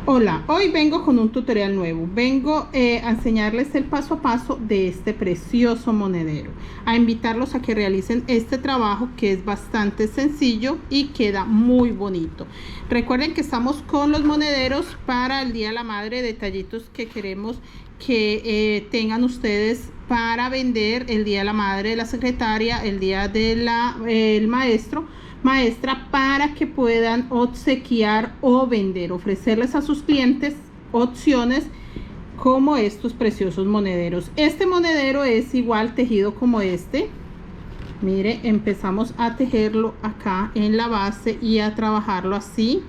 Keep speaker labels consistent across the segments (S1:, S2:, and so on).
S1: Hola, hoy vengo con un tutorial nuevo. Vengo a enseñarles el paso a paso de este precioso monedero. A invitarlos a que realicen este trabajo que es bastante sencillo y queda muy bonito. Recuerden que estamos con los monederos para el Día de la Madre, detallitos que queremos que tengan ustedes para vender el Día de la Madre, la secretaria, el día del maestra, para que puedan obsequiar o vender, ofrecerles a sus clientes opciones como estos preciosos monederos. Este monedero es igual tejido como este. Mire, empezamos a tejerlo acá en la base y a trabajarlo así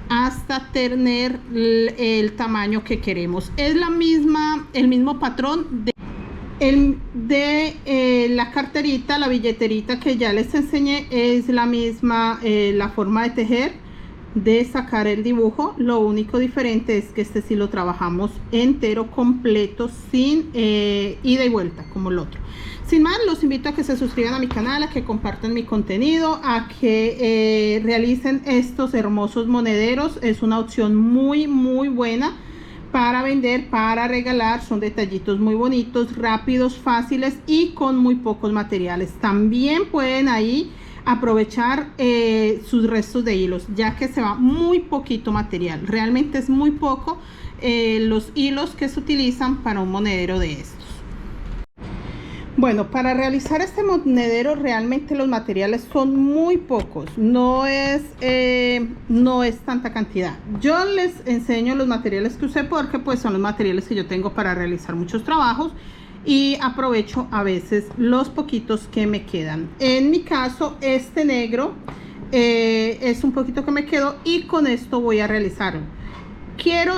S1: hasta tener el tamaño que queremos. Es el mismo patrón de la carterita, la billeterita que ya les enseñé. Es la misma la forma de tejer, de sacar el dibujo. Lo único diferente es que este sí lo trabajamos entero, completo, sin ida y vuelta como el otro. Sin más, los invito a que se suscriban a mi canal, a que compartan mi contenido, a que realicen estos hermosos monederos. Es una opción muy buena para vender, para regalar. Son detallitos muy bonitos, rápidos, fáciles y con muy pocos materiales. También pueden ahí aprovechar sus restos de hilos, ya que se va muy poquito material. Realmente es muy poco los hilos que se utilizan para un monedero de estos. Bueno, para realizar este monedero realmente los materiales son muy pocos, no es tanta cantidad. Yo les enseño los materiales que usé porque pues son los materiales que yo tengo para realizar muchos trabajos y aprovecho a veces los poquitos que me quedan. En mi caso, este negro es un poquito que me quedó y con esto voy a realizarlo. Quiero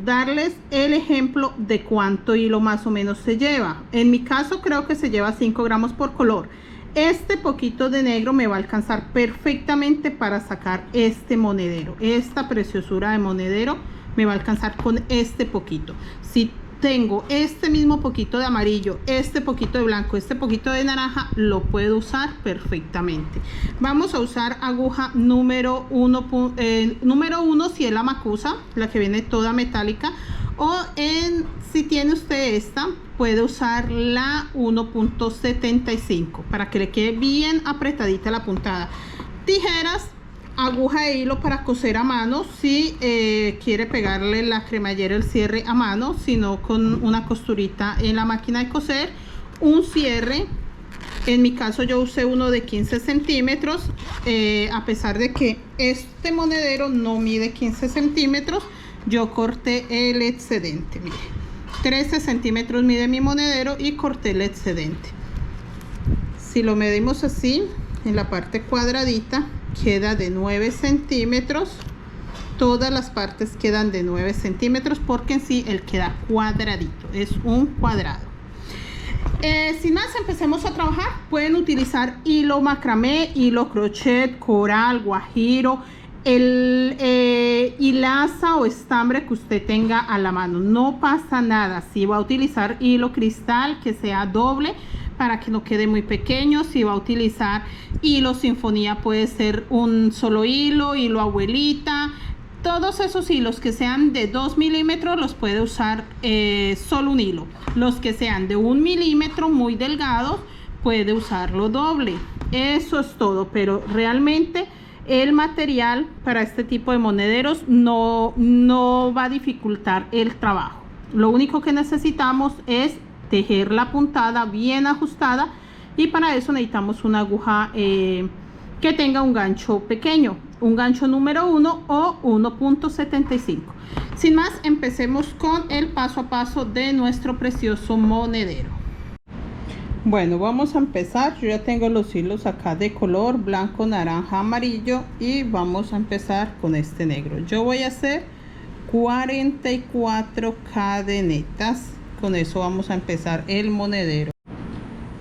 S1: darles el ejemplo de cuánto hilo más o menos se lleva. En mi caso creo que se lleva 5 gramos por color. Este poquito de negro me va a alcanzar perfectamente para sacar este monedero. Esta preciosura de monedero me va a alcanzar con este poquito. Si tengo este mismo poquito de amarillo, este poquito de blanco, este poquito de naranja, lo puedo usar perfectamente. Vamos a usar aguja número 1 si es la macusa, la que viene toda metálica, o si tiene usted esta, puede usar la 1.75 para que le quede bien apretadita la puntada. Tijeras, aguja de hilo para coser a mano, si quiere pegarle la cremallera, el cierre a mano, sino con una costurita en la máquina de coser. Un cierre, en mi caso yo usé uno de 15 centímetros, a pesar de que este monedero no mide 15 centímetros, yo corté el excedente. Mire, 13 centímetros mide mi monedero y corté el excedente. Si lo medimos así, en la parte cuadradita queda de 9 centímetros. Todas las partes quedan de 9 centímetros porque en sí él queda cuadradito, es un cuadrado. Sin más, empecemos a trabajar. Pueden utilizar hilo macramé, hilo crochet, coral, guajiro, el hilaza o estambre que usted tenga a la mano. No pasa nada. Si va a utilizar hilo cristal, que sea doble para que no quede muy pequeño. Si va a utilizar hilo sinfonía, puede ser un solo hilo, hilo abuelita. Todos esos hilos que sean de 2 milímetros los puede usar solo un hilo. Los que sean de 1 milímetro muy delgados puede usarlo doble. Eso es todo, pero realmente el material para este tipo de monederos no va a dificultar el trabajo. Lo único que necesitamos es tejer la puntada bien ajustada, y para eso necesitamos una aguja que tenga un gancho pequeño, un gancho número 1 o 1.75. Sin más, empecemos con el paso a paso de nuestro precioso monedero. Bueno, vamos a empezar. Yo ya tengo los hilos acá de color blanco, naranja, amarillo, y vamos a empezar con este negro. Yo voy a hacer 44 cadenetas. Con eso vamos a empezar el monedero.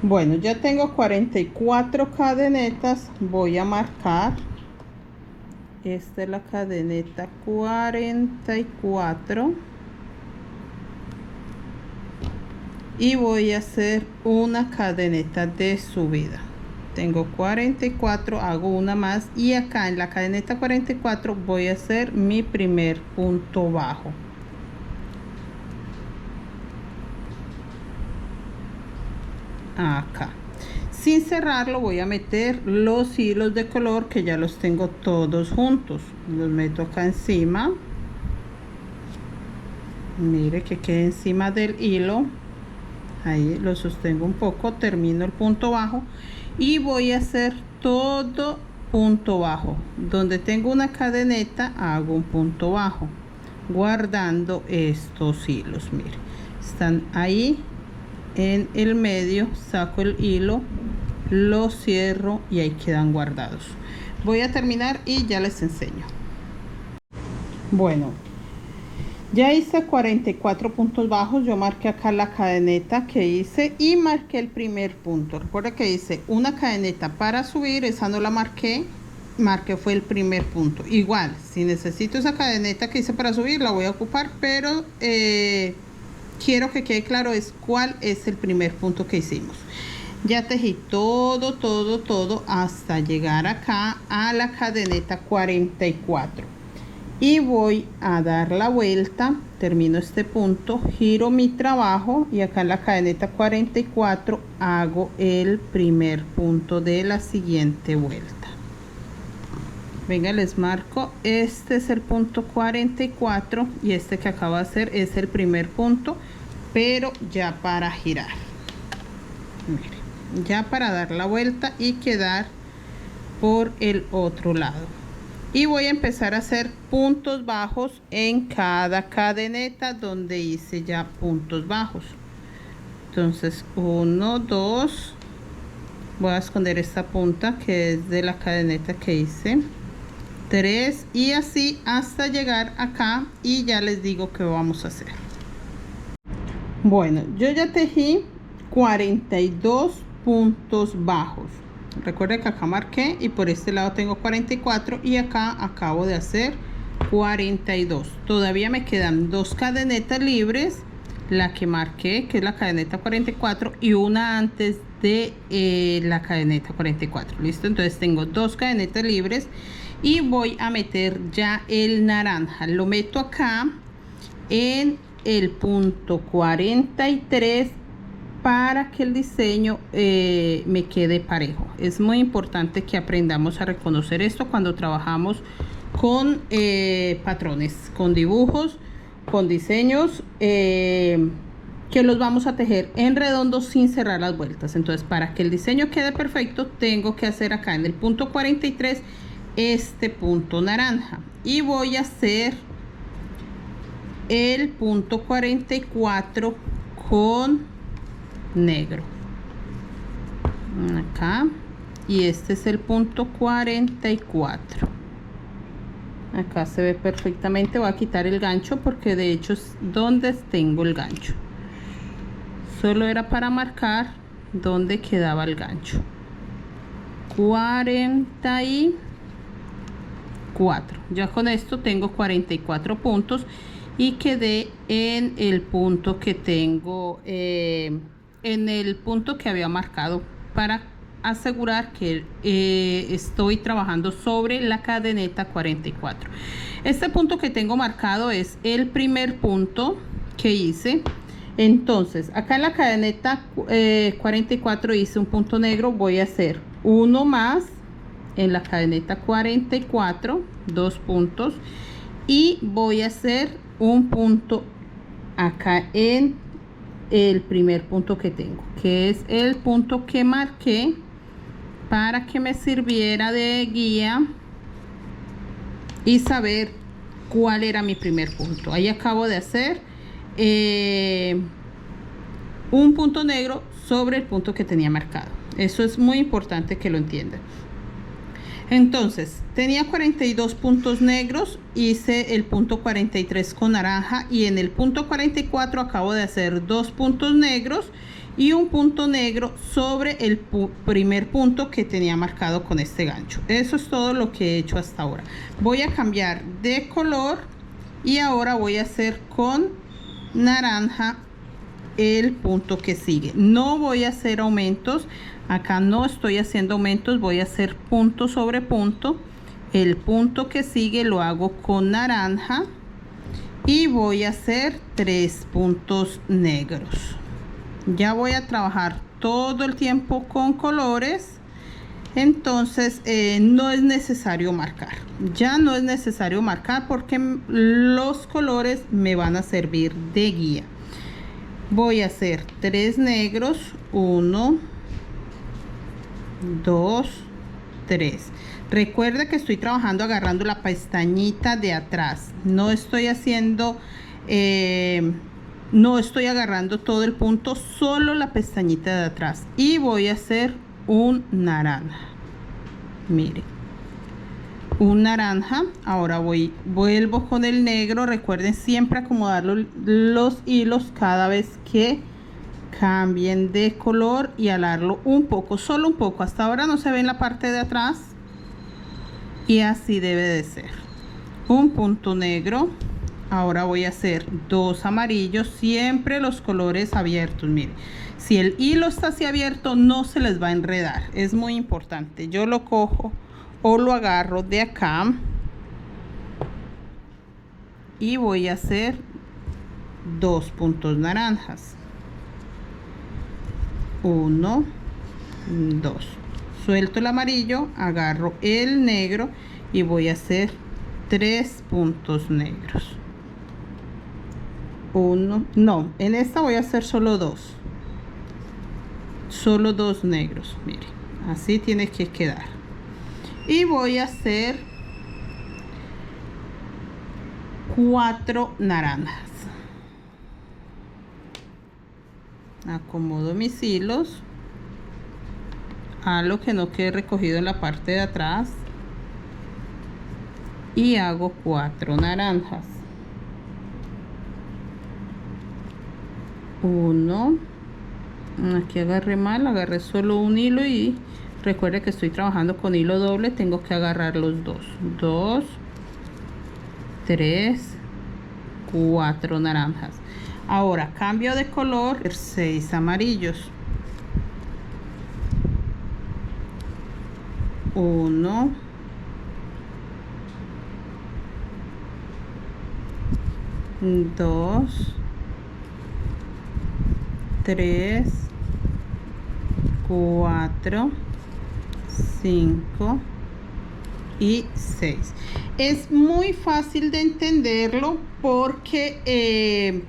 S1: Bueno, ya tengo 44 cadenetas. Voy a marcar. Esta es la cadeneta 44. Y voy a hacer una cadeneta de subida. tengo 44, hago una más y acá en la cadeneta 44 voy a hacer mi primer punto bajo. Acá, sin cerrarlo, voy a meter los hilos de color que ya los tengo todos juntos. Los meto acá encima. Mire que quede encima del hilo. Ahí lo sostengo un poco, termino el punto bajo y voy a hacer todo punto bajo. Donde tengo una cadeneta hago un punto bajo, guardando estos hilos. Mire, están ahí en el medio, saco el hilo, lo cierro y ahí quedan guardados. Voy a terminar y ya les enseño. Bueno, ya hice 44 puntos bajos. Yo marqué acá la cadeneta que hice y marqué el primer punto. Recuerda que hice una cadeneta para subir, esa no la marqué, fue el primer punto. Igual, si necesito esa cadeneta que hice para subir, la voy a ocupar, pero quiero que quede claro cuál es el primer punto que hicimos. Ya tejí todo hasta llegar acá a la cadeneta 44 y voy a dar la vuelta, termino este punto, giro mi trabajo y acá en la cadeneta 44 hago el primer punto de la siguiente vuelta. Venga, les marco, este es el punto 44 y este que acabo de hacer es el primer punto, pero ya para girar. Miren, ya para dar la vuelta y quedar por el otro lado. Y voy a empezar a hacer puntos bajos en cada cadeneta donde hice ya puntos bajos. Entonces 1, 2, voy a esconder esta punta que es de la cadeneta que hice, 3 y así hasta llegar acá y ya les digo qué vamos a hacer. Bueno, yo ya tejí 42 puntos bajos. Recuerden que acá marqué y por este lado tengo 44 y acá acabo de hacer 42. Todavía me quedan dos cadenetas libres, la que marqué que es la cadeneta 44 y una antes de la cadeneta 44. Listo, entonces tengo dos cadenetas libres y voy a meter ya el naranja. Lo meto acá en el punto 43 para que el diseño me quede parejo. Es muy importante que aprendamos a reconocer esto cuando trabajamos con patrones, con dibujos, con diseños que los vamos a tejer en redondo sin cerrar las vueltas. Entonces, para que el diseño quede perfecto, tengo que hacer acá en el punto 43 este punto naranja y voy a hacer el punto 44 con negro acá y este es el punto 44. Acá se ve perfectamente. Voy a quitar el gancho porque de hecho es donde tengo el gancho, solo era para marcar donde quedaba el gancho. 44. Ya con esto tengo 44 puntos y quedé en el punto que tengo en el punto que había marcado para asegurar que estoy trabajando sobre la cadeneta 44. Este punto que tengo marcado es el primer punto que hice. Entonces acá en la cadeneta 44 hice un punto negro, voy a hacer uno más en la cadeneta 44, dos puntos, y voy a hacer un punto acá en el primer punto que tengo, que es el punto que marqué para que me sirviera de guía y saber cuál era mi primer punto. Ahí acabo de hacer un punto negro sobre el punto que tenía marcado. Eso es muy importante que lo entiendan. Entonces tenía 42 puntos negros, hice el punto 43 con naranja y en el punto 44 acabo de hacer dos puntos negros y un punto negro sobre el primer punto que tenía marcado con este gancho. Eso es todo lo que he hecho hasta ahora. Voy a cambiar de color y ahora voy a hacer con naranja el punto que sigue. No voy a hacer aumentos, acá no estoy haciendo aumentos, voy a hacer punto sobre punto. El punto que sigue lo hago con naranja y voy a hacer 3 puntos negros. Ya voy a trabajar todo el tiempo con colores, entonces no es necesario marcar. Ya no es necesario marcar porque los colores me van a servir de guía. Voy a hacer 3 negros, 1, 2, 3. Recuerda que estoy trabajando agarrando la pestañita de atrás. No estoy haciendo, no estoy agarrando todo el punto, solo la pestañita de atrás. Y voy a hacer un naranja. Mire, un naranja. Ahora vuelvo con el negro. Recuerden siempre acomodar los hilos cada vez que cambien de color y alarlo un poco, solo un poco. Hasta ahora no se ve en la parte de atrás. Y así debe de ser. Un punto negro. Ahora voy a hacer 2 amarillos, siempre los colores abiertos. Miren, si el hilo está así abierto no se les va a enredar, es muy importante. Yo lo cojo o lo agarro de acá y voy a hacer 2 puntos naranjas. 1, 2. Suelto el amarillo, agarro el negro y voy a hacer 3 puntos negros. 1, no, en esta voy a hacer solo 2. Solo 2 negros, miren, así tiene que quedar. Y voy a hacer 4 naranjas. Acomodo mis hilos a lo que no quede recogido en la parte de atrás y hago 4 naranjas. 1, aquí agarré mal, agarré solo un hilo y recuerde que estoy trabajando con hilo doble, tengo que agarrar los dos. 2, 3, 4 naranjas. Ahora cambio de color, 6 amarillos. 1, 2, 3, 4, 5 y 6. Es muy fácil de entenderlo porque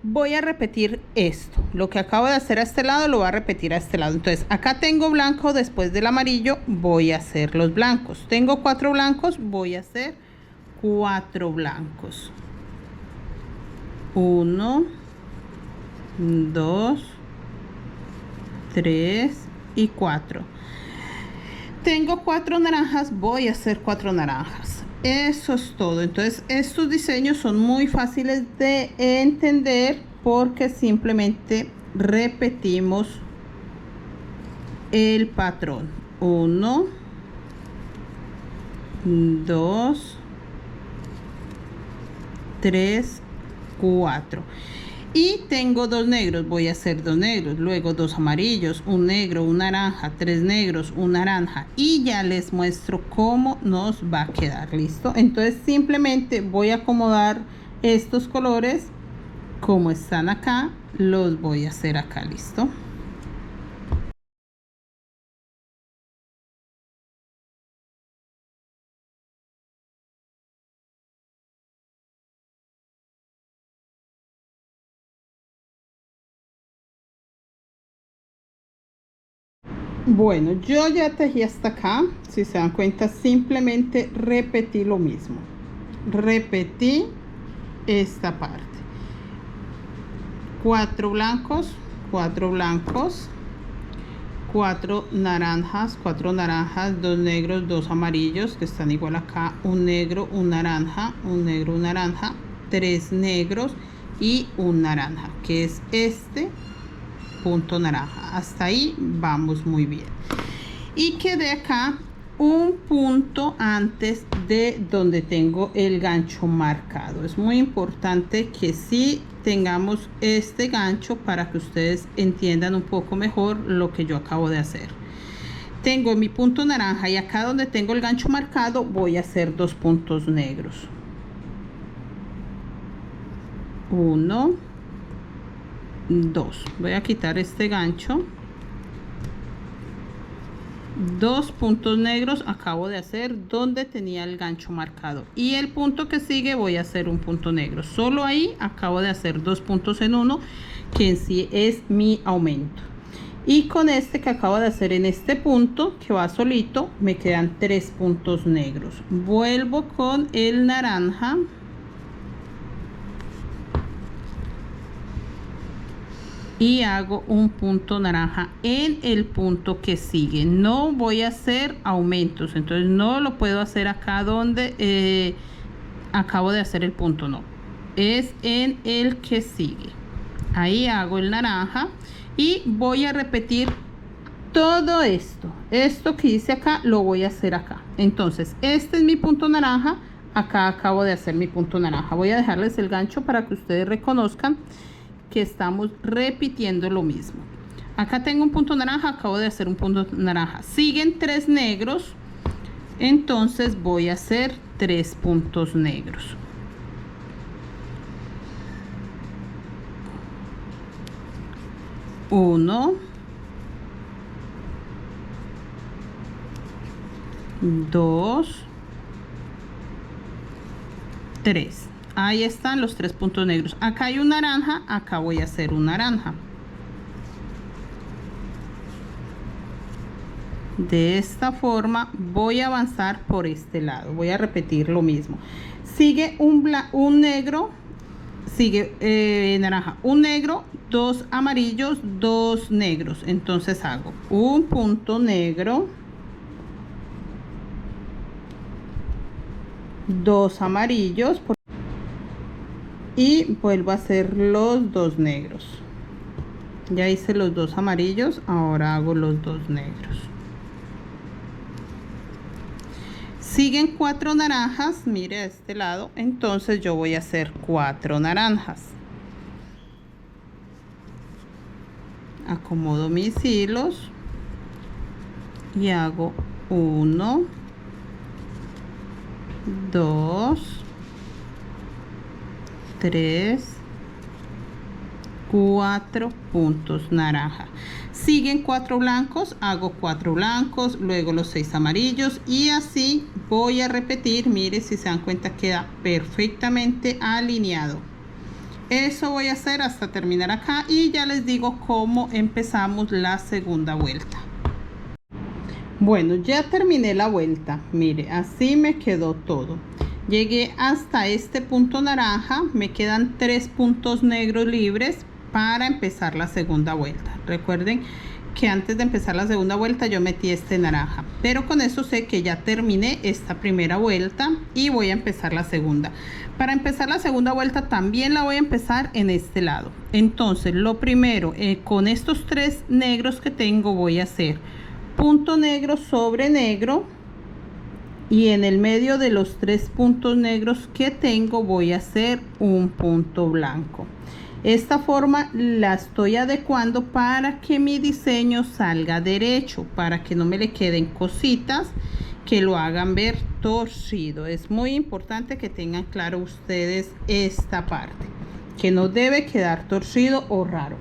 S1: voy a repetir esto. Lo que acabo de hacer a este lado lo voy a repetir a este lado. Entonces acá tengo blanco, después del amarillo voy a hacer los blancos. Tengo 4 blancos, voy a hacer 4 blancos. 1, 2, 3 y 4. Tengo 4 naranjas, voy a hacer 4 naranjas. Eso es todo. Entonces estos diseños son muy fáciles de entender porque simplemente repetimos el patrón. 1, 2, 3, 4. Y tengo 2 negros, voy a hacer 2 negros, luego 2 amarillos, un negro, un naranja, 3 negros, un naranja, y ya les muestro cómo nos va a quedar. Listo, entonces simplemente voy a acomodar estos colores como están acá, los voy a hacer acá. Listo. Bueno, yo ya tejí hasta acá. Si se dan cuenta, simplemente repetí lo mismo. Repetí esta parte. 4 blancos, 4 blancos, 4 naranjas, 2 negros, 2 amarillos que están igual acá, un negro, un naranja, un negro, un naranja, 3 negros y un naranja, que es este punto naranja. Hasta ahí vamos muy bien. Y quedé acá un punto antes de donde tengo el gancho marcado. Es muy importante que sí tengamos este gancho para que ustedes entiendan un poco mejor lo que yo acabo de hacer. Tengo mi punto naranja y acá donde tengo el gancho marcado voy a hacer 2 puntos negros. 1, 2. Voy a quitar este gancho. 2 puntos negros acabo de hacer donde tenía el gancho marcado, y el punto que sigue voy a hacer un punto negro. Solo ahí acabo de hacer 2 puntos en uno, que en sí es mi aumento. Y con este que acabo de hacer en este punto que va solito, me quedan 3 puntos negros. Vuelvo con el naranja. Y hago un punto naranja en el punto que sigue. No voy a hacer aumentos, entonces no lo puedo hacer acá donde acabo de hacer el punto, no, es en el que sigue. Ahí hago el naranja y voy a repetir todo esto que hice acá lo voy a hacer acá. Entonces este es mi punto naranja, acá acabo de hacer mi punto naranja. Voy a dejarles el gancho para que ustedes reconozcan que estamos repitiendo lo mismo. Acá tengo un punto naranja, acabo de hacer un punto naranja, siguen 3 negros, entonces voy a hacer 3 puntos negros. Uno, 2, 3. Ahí están los 3 puntos negros. Acá hay un naranja, acá voy a hacer un naranja. De esta forma voy a avanzar por este lado. Voy a repetir lo mismo. Sigue un negro, sigue naranja, un negro, 2 amarillos, 2 negros. Entonces hago un punto negro, 2 amarillos y vuelvo a hacer los 2 negros. Ya hice los 2 amarillos, ahora hago los 2 negros. Siguen 4 naranjas, mire a este lado, entonces yo voy a hacer 4 naranjas. Acomodo mis hilos y hago 1, 2, 3, 4 puntos naranja. Siguen 4 blancos, hago 4 blancos, luego los 6 amarillos y así voy a repetir. Mire, si se dan cuenta queda perfectamente alineado. Eso voy a hacer hasta terminar acá y ya les digo cómo empezamos la segunda vuelta. Bueno, ya terminé la vuelta, mire, así me quedó todo. Llegué hasta este punto naranja, me quedan 3 puntos negros libres para empezar la segunda vuelta. Recuerden que antes de empezar la segunda vuelta yo metí este naranja, pero con eso sé que ya terminé esta primera vuelta y voy a empezar la segunda. Para empezar la segunda vuelta también la voy a empezar en este lado. Entonces lo primero, con estos 3 negros que tengo voy a hacer punto negro sobre negro, y en el medio de los 3 puntos negros que tengo voy a hacer un punto blanco. Esta forma la estoy adecuando para que mi diseño salga derecho, para que no me le queden cositas que lo hagan ver torcido. Es muy importante que tengan claro ustedes esta parte, que no debe quedar torcido o raro.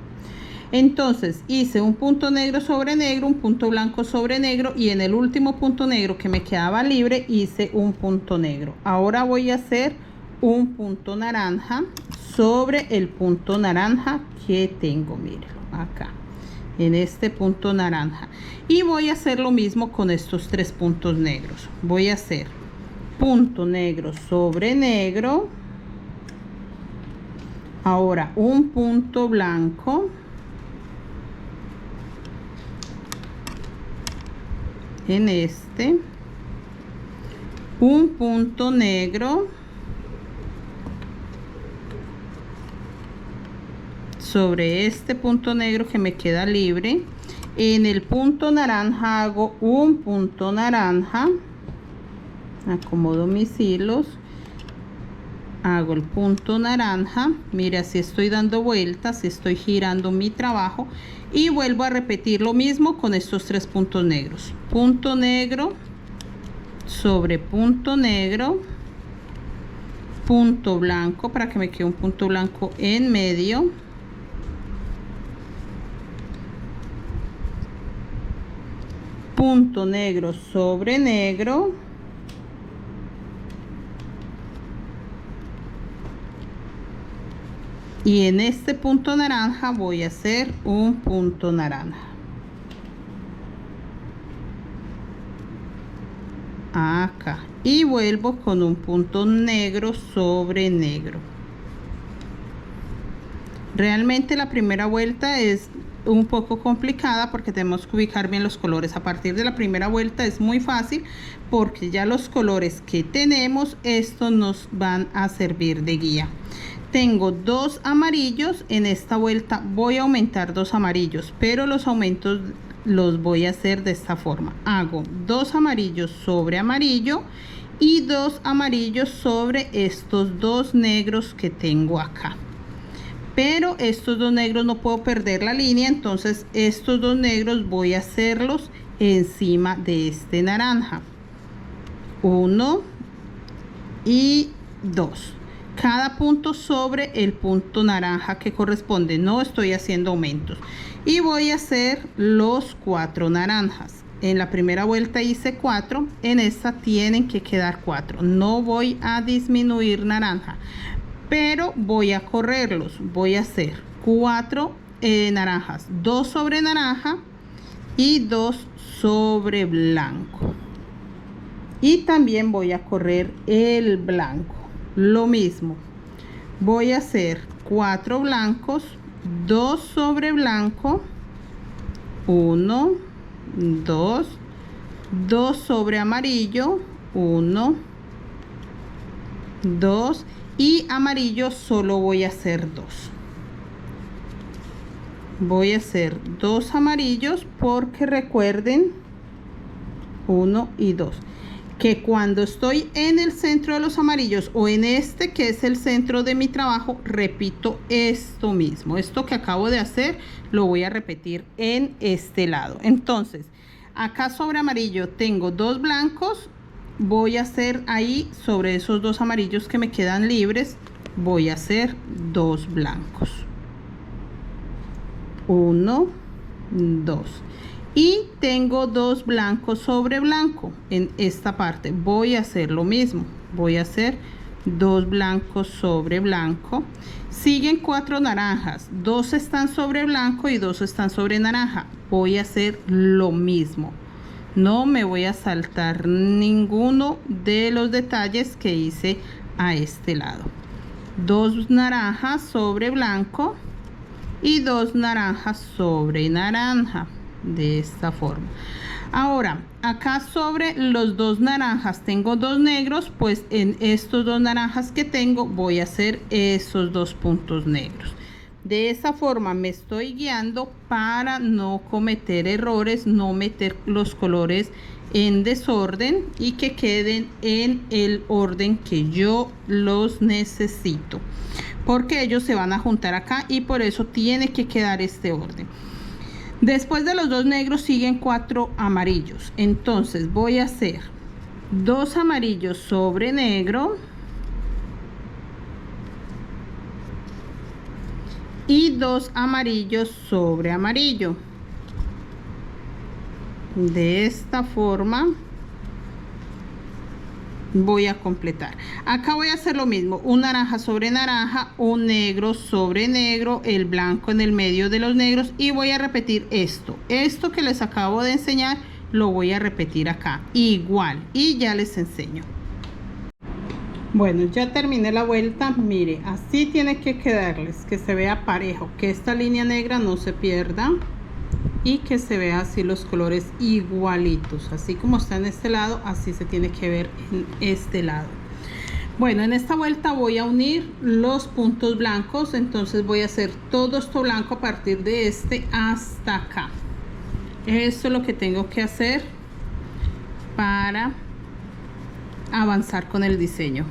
S1: Entonces hice un punto negro sobre negro, un punto blanco sobre negro, y en el último punto negro que me quedaba libre hice un punto negro. Ahora voy a hacer un punto naranja sobre el punto naranja que tengo, mírenlo acá en este punto naranja, y voy a hacer lo mismo con estos 3 puntos negros. Voy a hacer punto negro sobre negro, ahora un punto blanco, en este un punto negro sobre este punto negro que me queda libre, En el punto naranja hago un punto naranja, acomodo mis hilos, hago el punto naranja, mira, así estoy dando vueltas, estoy girando mi trabajo y vuelvo a repetir lo mismo con estos 3 puntos negros. Punto negro sobre punto negro, punto blanco para que me quede un punto blanco en medio, punto negro sobre negro, y en este punto naranja voy a hacer un punto naranja acá y vuelvo con un punto negro sobre negro. Realmente la primera vuelta es un poco complicada porque tenemos que ubicar bien los colores. A partir de la primera vuelta es muy fácil porque ya los colores que tenemos, estos nos van a servir de guía. Tengo 2 amarillos, en esta vuelta voy a aumentar 2 amarillos, pero los aumentos los voy a hacer de esta forma. Hago 2 amarillos sobre amarillo y 2 amarillos sobre estos 2 negros que tengo acá. Pero estos 2 negros no puedo perder la línea, entonces estos 2 negros voy a hacerlos encima de este naranja. 1 y 2. Cada punto sobre el punto naranja que corresponde, no estoy haciendo aumentos. Y voy a hacer los 4 naranjas. En la primera vuelta hice 4, en esta tienen que quedar 4. No voy a disminuir naranja, pero voy a correrlos. Voy a hacer 4 naranjas, 2 sobre naranja y 2 sobre blanco. Y también voy a correr el blanco. Lo mismo, voy a hacer 4 blancos, 2 sobre blanco, 1, 2, 2 sobre amarillo, 1, 2 y amarillo solo voy a hacer 2. Voy a hacer 2 amarillos porque recuerden 1 y 2. Que cuando estoy en el centro de los amarillos o en este que es el centro de mi trabajo, repito esto mismo. Esto que acabo de hacer lo voy a repetir en este lado. Entonces, acá sobre amarillo tengo 2 blancos. Voy a hacer ahí sobre esos 2 amarillos que me quedan libres, voy a hacer 2 blancos. 1, 2. Y tengo 2 blancos sobre blanco en esta parte. Voy a hacer lo mismo. Voy a hacer 2 blancos sobre blanco. Siguen 4 naranjas. 2 están sobre blanco y 2 están sobre naranja. Voy a hacer lo mismo. No me voy a saltar ninguno de los detalles que hice a este lado. 2 naranjas sobre blanco y 2 naranjas sobre naranja. De esta forma. Ahora acá sobre los 2 naranjas tengo 2 negros, pues en estos 2 naranjas que tengo voy a hacer esos 2 puntos negros. De esa forma me estoy guiando para no cometer errores, no meter los colores en desorden y que queden en el orden que yo los necesito, porque ellos se van a juntar acá y por eso tiene que quedar este orden. Después de los 2 negros siguen 4 amarillos. Entonces voy a hacer 2 amarillos sobre negro y 2 amarillos sobre amarillo. De esta forma voy a completar. Acá voy a hacer lo mismo, un naranja sobre naranja, un negro sobre negro, el blanco en el medio de los negros y voy a repetir esto que les acabo de enseñar, lo voy a repetir acá igual y ya les enseño. Bueno, ya terminé la vuelta. Mire, así tiene que quedarles, que se vea parejo, que esta línea negra no se pierda y que se vea así los colores igualitos, así como está en este lado, así se tiene que ver en este lado. Bueno, en esta vuelta voy a unir los puntos blancos, entonces voy a hacer todo esto blanco a partir de este hasta acá. Esto es lo que tengo que hacer para avanzar con el diseño.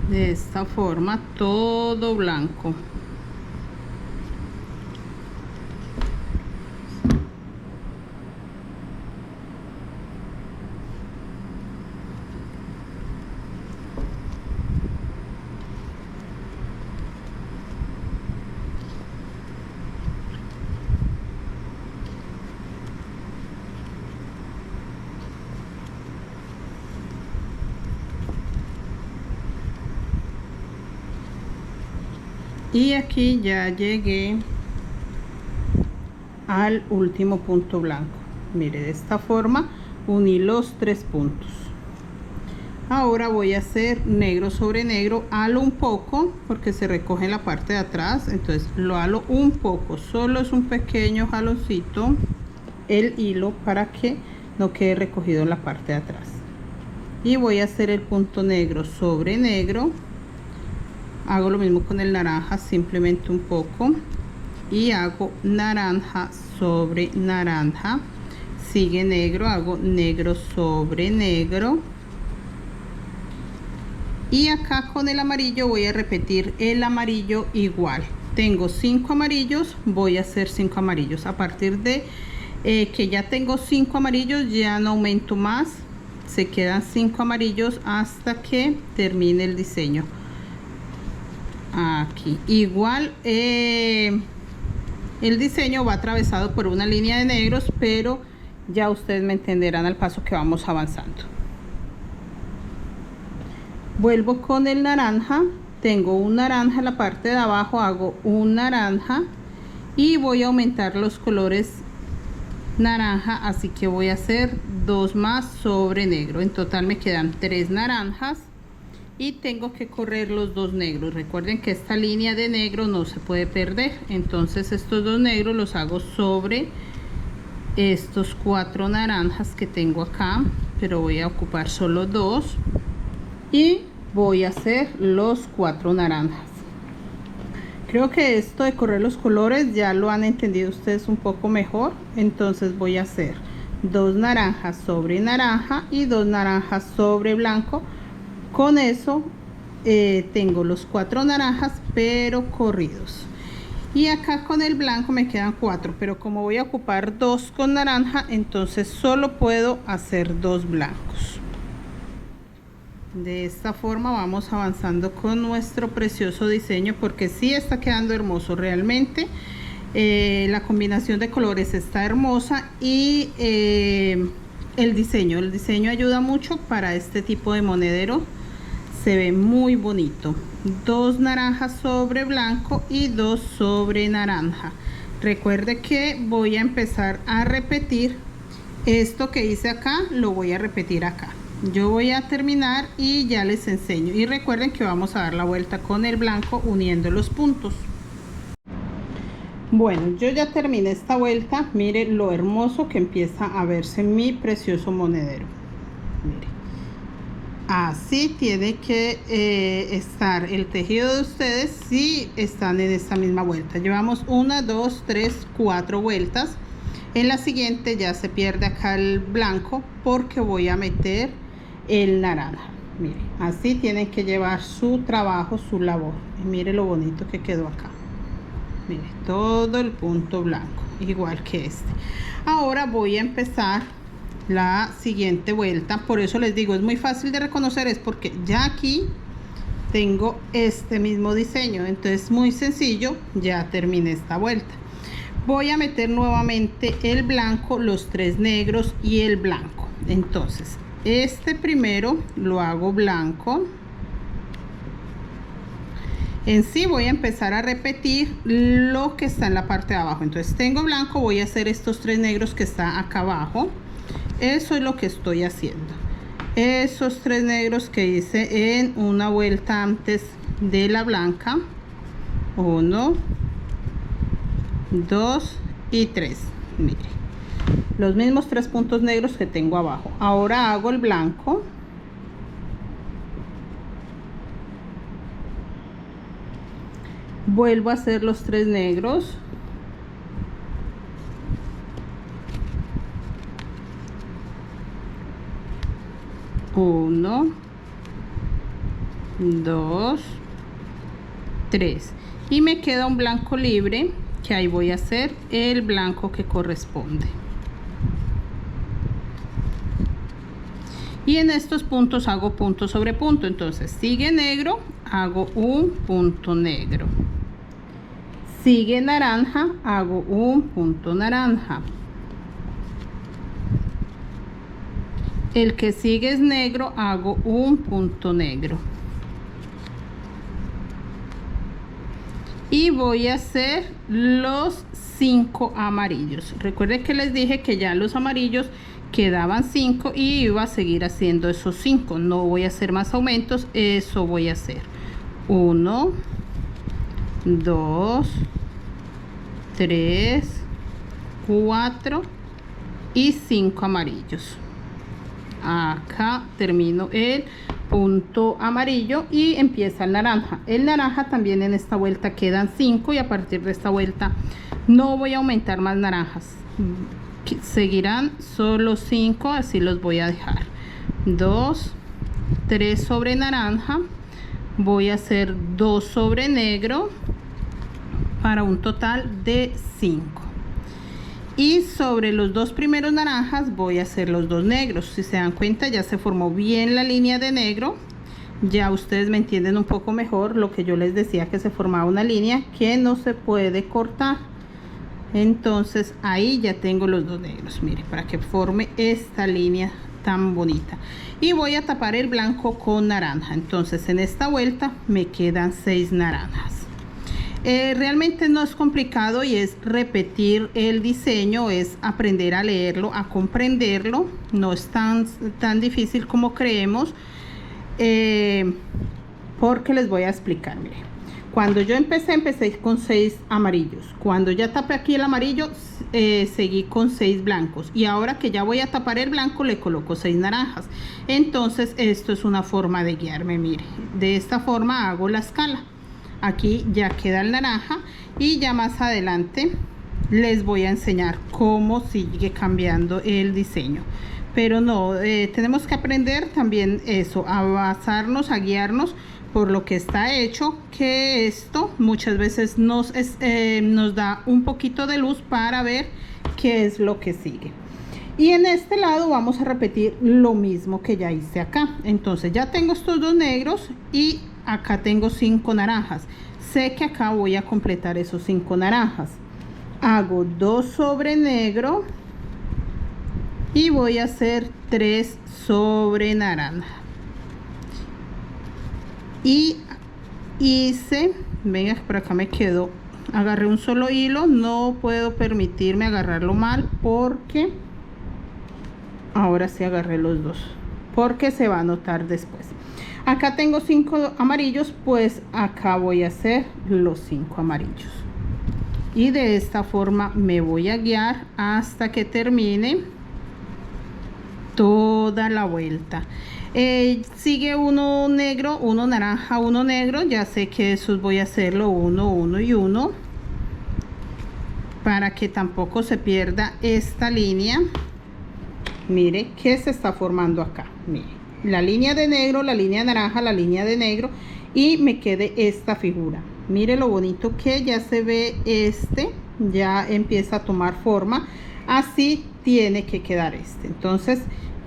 S1: De esta forma, todo blanco. Y aquí ya llegué al último punto blanco. Mire, de esta forma uní los 3 puntos. Ahora voy a hacer negro sobre negro, halo un poco porque se recoge en la parte de atrás, entonces lo halo un poco, solo es un pequeño jaloncito el hilo para que no quede recogido en la parte de atrás. Y voy a hacer el punto negro sobre negro. Hago lo mismo con el naranja, simplemente un poco, y hago naranja sobre naranja. Sigue negro, hago negro sobre negro, y acá con el amarillo voy a repetir el amarillo igual. Tengo 5 amarillos, voy a hacer 5 amarillos. A partir de que ya tengo 5 amarillos, ya no aumento más, se quedan 5 amarillos hasta que termine el diseño. Aquí igual el diseño va atravesado por una línea de negros, pero ya ustedes me entenderán al paso que vamos avanzando. Vuelvo con el naranja, tengo un naranja en la parte de abajo, hago un naranja y voy a aumentar los colores naranja, así que voy a hacer 2 más sobre negro. En total me quedan 3 naranjas. Y tengo que correr los 2 negros. Recuerden que esta línea de negro no se puede perder. Entonces estos 2 negros los hago sobre estos 4 naranjas que tengo acá. Pero voy a ocupar solo 2. Y voy a hacer los 4 naranjas. Creo que esto de correr los colores ya lo han entendido ustedes un poco mejor. Entonces voy a hacer 2 naranjas sobre naranja y 2 naranjas sobre blanco. Con eso tengo los 4 naranjas pero corridos. Y acá con el blanco me quedan 4, pero como voy a ocupar 2 con naranja, entonces solo puedo hacer 2 blancos. De esta forma vamos avanzando con nuestro precioso diseño, porque sí está quedando hermoso realmente. La combinación de colores está hermosa y el diseño ayuda mucho para este tipo de monedero. Se ve muy bonito. 2 naranjas sobre blanco y 2 sobre naranja. Recuerde que voy a empezar a repetir esto que hice acá, lo voy a repetir acá. Yo voy a terminar y ya les enseño. Y recuerden que vamos a dar la vuelta con el blanco uniendo los puntos. Bueno, yo ya terminé esta vuelta. Miren lo hermoso que empieza a verse mi precioso monedero. Miren. Así tiene que estar el tejido de ustedes si están en esta misma vuelta. Llevamos 1, 2, 3, 4 vueltas. En la siguiente ya se pierde acá el blanco porque voy a meter el naranja. Miren, así tienen que llevar su trabajo, su labor. Y mire lo bonito que quedó acá. Mire, todo el punto blanco, igual que este. Ahora voy a empezar la siguiente vuelta. Por eso les digo, es muy fácil de reconocer, es porque ya aquí tengo este mismo diseño. Entonces muy sencillo, ya terminé esta vuelta. Voy a meter nuevamente el blanco, los 3 negros y el blanco. Entonces este primero lo hago blanco. En sí voy a empezar a repetir lo que está en la parte de abajo. Entonces tengo blanco, voy a hacer estos 3 negros que está acá abajo. Eso es lo que estoy haciendo. Esos 3 negros que hice en una vuelta antes de la blanca. 1, 2 y 3. Mire, los mismos 3 puntos negros que tengo abajo. Ahora hago el blanco. vuelvo a hacer los 3 negros, uno, dos, tres, y me queda un blanco libre, que ahí voy a hacer el blanco que corresponde. Y en estos puntos hago punto sobre punto. Entonces sigue negro, hago un punto negro, sigue naranja, hago un punto naranja, el que sigue es negro, hago un punto negro, y voy a hacer los 5 amarillos. Recuerden que les dije que ya los amarillos quedaban 5 y iba a seguir haciendo esos 5, no voy a hacer más aumentos. Eso voy a hacer 1, 2, 3, 4 y 5 amarillos. Acá termino el punto amarillo y empieza el naranja. El naranja también en esta vuelta quedan 5 y a partir de esta vuelta no voy a aumentar más naranjas, seguirán solo 5, así los voy a dejar. 2, 3 sobre naranja, voy a hacer 2 sobre negro para un total de 5, y sobre los 2 primeros naranjas voy a hacer los 2 negros. Si se dan cuenta, ya se formó bien la línea de negro, ya ustedes me entienden un poco mejor lo que yo les decía, que se formaba una línea que no se puede cortar. Entonces ahí ya tengo los 2 negros, mire, para que forme esta línea tan bonita. Y voy a tapar el blanco con naranja. Entonces en esta vuelta me quedan 6 naranjas. Realmente no es complicado y es repetir el diseño, es aprender a leerlo, a comprenderlo. No es tan difícil como creemos, porque les voy a explicar. Mire, cuando yo empecé con 6 amarillos. Cuando ya tapé aquí el amarillo, seguí con 6 blancos. Y ahora que ya voy a tapar el blanco, le coloco 6 naranjas. Entonces esto es una forma de guiarme. Mire, de esta forma hago la escala. Aquí ya queda el naranja y ya más adelante les voy a enseñar cómo sigue cambiando el diseño. Pero no, tenemos que aprender también eso, a basarnos, a guiarnos por lo que está hecho, que esto muchas veces nos da un poquito de luz para ver qué es lo que sigue. Y en este lado vamos a repetir lo mismo que ya hice acá. Entonces ya tengo estos 2 negros y acá tengo 5 naranjas. Sé que acá voy a completar esos 5 naranjas. Hago 2 sobre negro y voy a hacer 3 sobre naranja. Y hice, venga, por acá me quedó, agarré un solo hilo, no puedo permitirme agarrarlo mal porque ahora sí agarré los 2, porque se va a notar después. Acá tengo 5 amarillos, pues acá voy a hacer los 5 amarillos y de esta forma me voy a guiar hasta que termine toda la vuelta. Sigue uno negro, uno naranja, uno negro. Ya sé que esos voy a hacerlo 1, 1 y 1 para que tampoco se pierda esta línea. Mire que se está formando acá. Mire, la línea de negro, la línea de naranja, la línea de negro, y me quede esta figura. Mire lo bonito que ya se ve, ya empieza a tomar forma. Así tiene que quedar entonces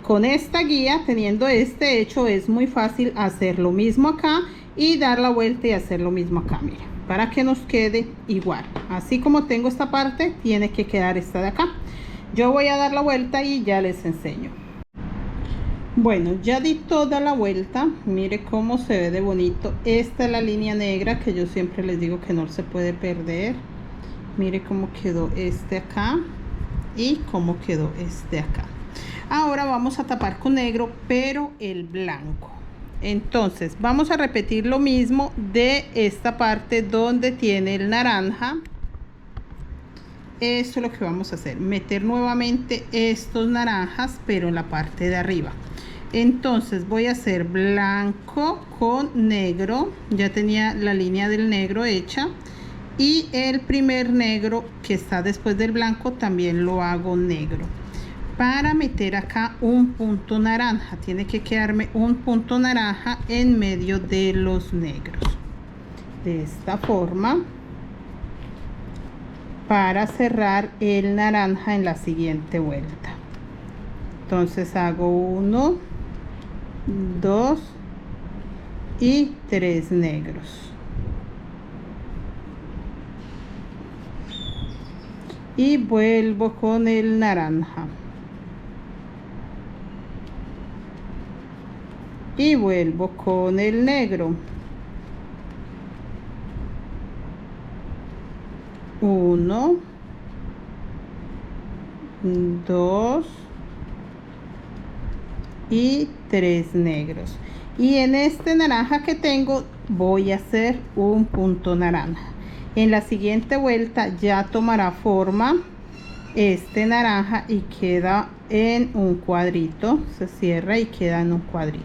S1: con esta guía, teniendo este hecho, es muy fácil hacer lo mismo acá y dar la vuelta y hacer lo mismo acá. Mira, para que nos quede igual, así como tengo esta parte, tiene que quedar esta de acá. Yo voy a dar la vuelta y ya les enseño. Bueno, ya di toda la vuelta. Mire cómo se ve de bonito. Esta es la línea negra que yo siempre les digo que no se puede perder. Mire cómo quedó acá y cómo quedó acá. Ahora vamos a tapar con negro, pero el blanco. Entonces vamos a repetir lo mismo de esta parte donde tiene el naranja. Esto es lo que vamos a hacer, meter nuevamente estos naranjas, pero en la parte de arriba. Entonces voy a hacer blanco con negro, ya tenía la línea del negro hecha, y el primer negro que está después del blanco también lo hago negro. Para meter acá un punto naranja, tiene que quedarme un punto naranja en medio de los negros, de esta forma, para cerrar el naranja en la siguiente vuelta. Entonces hago 1, 2 y 3 negros, y vuelvo con el naranja y vuelvo con el negro. 1, 2 y 3 negros, y en este naranja que tengo voy a hacer un punto naranja. En la siguiente vuelta ya tomará forma este naranja y queda en un cuadrito, se cierra y queda en un cuadrito,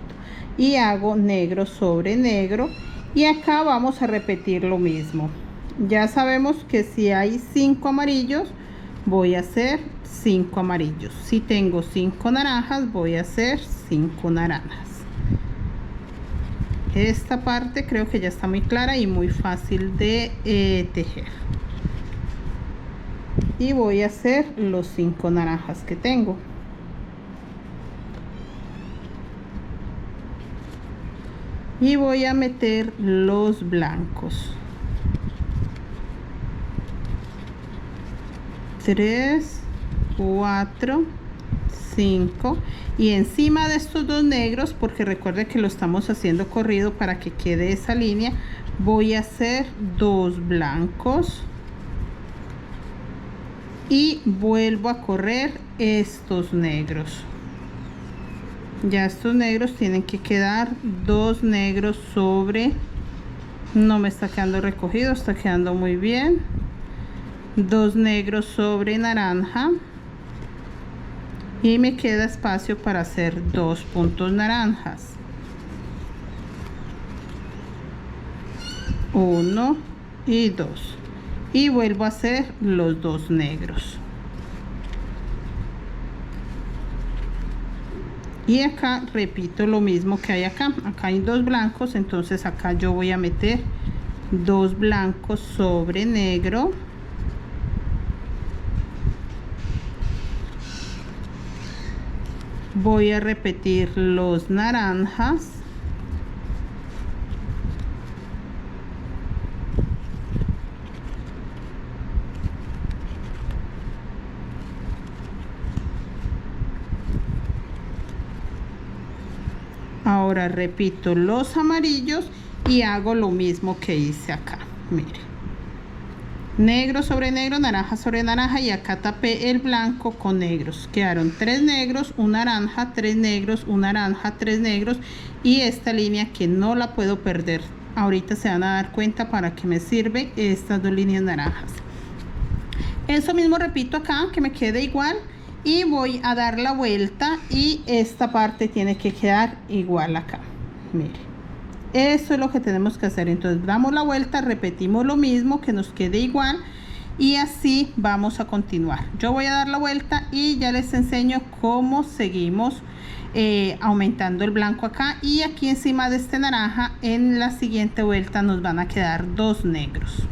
S1: y hago negro sobre negro, y acá vamos a repetir lo mismo. Ya sabemos que si hay 5 amarillos voy a hacer 5 amarillos, si tengo 5 naranjas voy a hacer 5 naranjas. Esta parte creo que ya está muy clara y muy fácil de tejer, y voy a hacer los 5 naranjas que tengo. Y voy a meter los blancos. 3, 4, 5, y encima de estos dos negros, porque recuerde que lo estamos haciendo corrido para que quede esa línea, voy a hacer 2 blancos y vuelvo a correr estos negros. Ya estos negros tienen que quedar 2 negros sobre, no me está quedando recogido, está quedando muy bien. 2 negros sobre naranja, y me queda espacio para hacer 2 puntos naranjas. 1 y 2, y vuelvo a hacer los 2 negros. Y acá repito lo mismo que hay acá. Acá hay 2 blancos, entonces acá yo voy a meter 2 blancos sobre negro. Voy a repetir los naranjas. Ahora repito los amarillos y hago lo mismo que hice acá. Mire, negro sobre negro, naranja sobre naranja, y acá tapé el blanco con negros. Quedaron 3 negros, un naranja, 3 negros, un naranja, 3 negros, y esta línea que no la puedo perder. Ahorita se van a dar cuenta para qué me sirve estas 2 líneas naranjas. Eso mismo repito acá, que me quede igual, y voy a dar la vuelta, y esta parte tiene que quedar igual acá. Mire, eso es lo que tenemos que hacer. Entonces damos la vuelta, repetimos lo mismo, que nos quede igual, y así vamos a continuar. Yo voy a dar la vuelta y ya les enseño cómo seguimos aumentando el blanco acá, y aquí encima de este naranja en la siguiente vuelta nos van a quedar 2 negros.